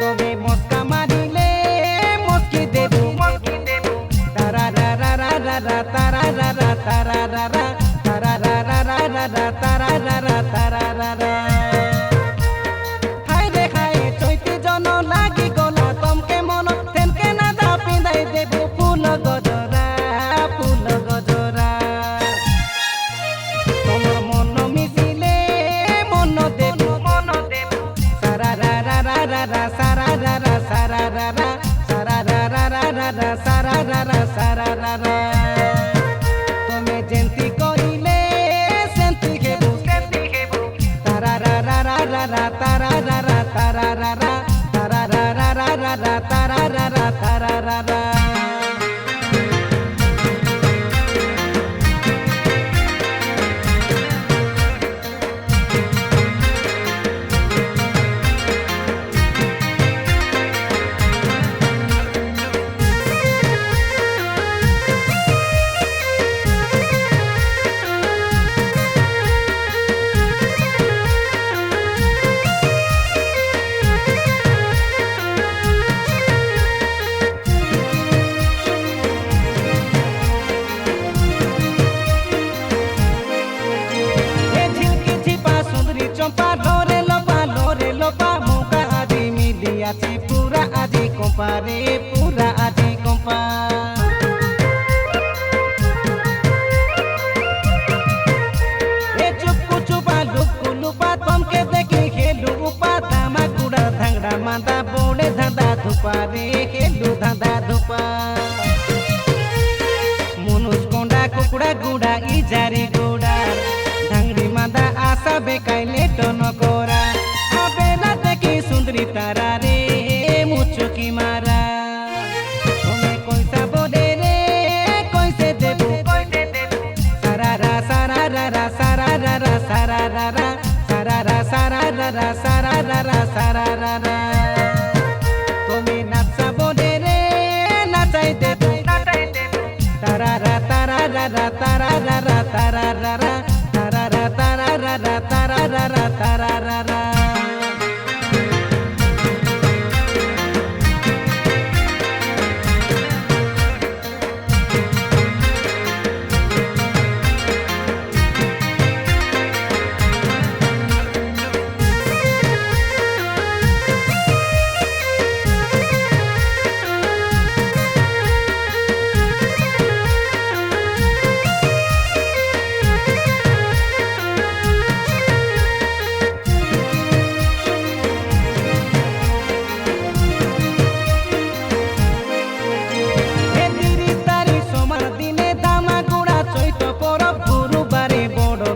তবে মস্কা মারিলে মস্কি দেব তারা রা রা রা রা রা তারা রা রা তারা রা রা তারা রা রা রা রা রা তারা রা রা তারা রা রা হায় রে হায় চৈতি জন লাগি গলা তমকে মন তেমকে না দা পিঁদাই দেব ফুল গজরা তোমার মন মিশিলে মন দেব সারা রা রা রা রা রা সারা রা রা সারা রা রা সারা রা রা রা রা রা সারা রা রা সারা রা রা তুমি যেন্তি কইলে সেন্তি খেবু তারা রা রা রা রা রা তারা রা রা তারা রা রা তারা রা রা রা রা রা তারা রা রা তারা রা রা চম্পা লোরে লোপা মুকা আজি মিলিয়াছি পুরা আজি কম্পারে পুরা আজি কম্পা এ চুপকু চুপা লুকু লুপা তমকে দেখি খেলু উপা দামা গুড়া ধাংড়া মাদা বোড়ে ধাঁধা ধুপা রে খেলু ধাঁধা ধুপা মনুষ কোন্ডা কুকুড়া গুড়া ইজারি গুড়া ধাংড়ি মাদা আশা বেকাইলে টন করা আবেলা দেখি সুন্দরী তারা রে মুচুকি মারা তুমি কইসা বলে রে কইসে দেব সারা রা সারা রা রা সারা রা রা সারা রা রা সারা রা সারা রা রা সারা রা রা সারা রা রা তুমি নাচা বলে রে নাচাই দেব তারা রা তারা রা রা তারা রা রা তারা রা রা তারা রা তারা রা রা তারা রা রা তারা রা রা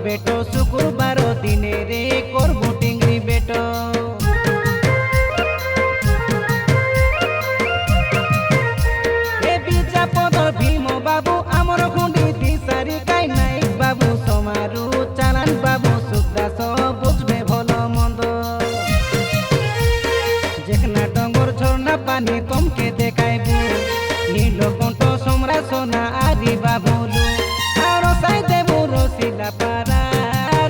বেটো শুক্রবার দিনে রে করবো টিংরি বেটো এ বিজাপদ ভীম বাবু আমার খুঁড়ি দিশারি কাই নাইক বাবু সমারু চালান বাবু সুদাস বুঝবে ভালো মন্দ যেখানে ডঙ্গর ঝর্ণা পানি তমকে দেখাইবু নীলকণ্ঠ সম্রা সোনা আদি বাবুলু আর সাই দেবু রসিলা পারা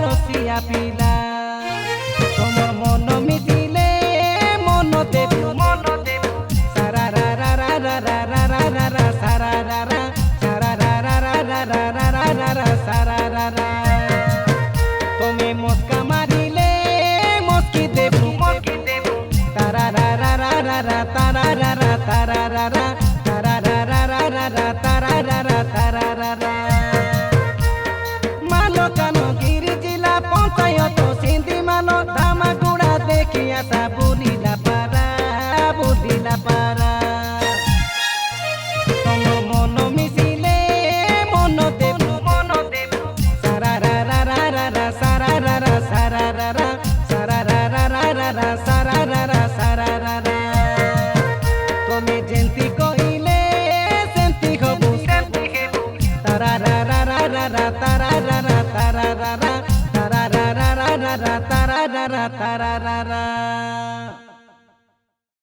রসিয়া পিলা তোমার মন মিটিলে মন দেব সারা রা রা রা রা রা রা রা রা রা সারা রা রা সারা রা রা রা রা রা রা রা রা রা সারা রা রা তুমি মস্কা মারিলে মস্কি দেব তারা রা রা রা রা রা তারা রা রা তারা রা রা তারা রা রা রা রা রা তারা রা রা তারা রা রা মালকানগিরি জেলা পঞ্চায়েত সিন্ধি মালো ধামাগুড়া দেখি আসা বুলিলা পারা তোমার মন মিশিলে মন দেব সারা রা রা রা রা রা সারা রা রা সারা রা রা সারা রা রা রা রা রা সারা রা রা সারা রা রা তুমি যেন্তি কইলে সেন্তি হবু তারা রা রা রা রা রা তারা রা রা তারা রা রা তারা রা রা রা রা রা তারা রা রা তারা রা রা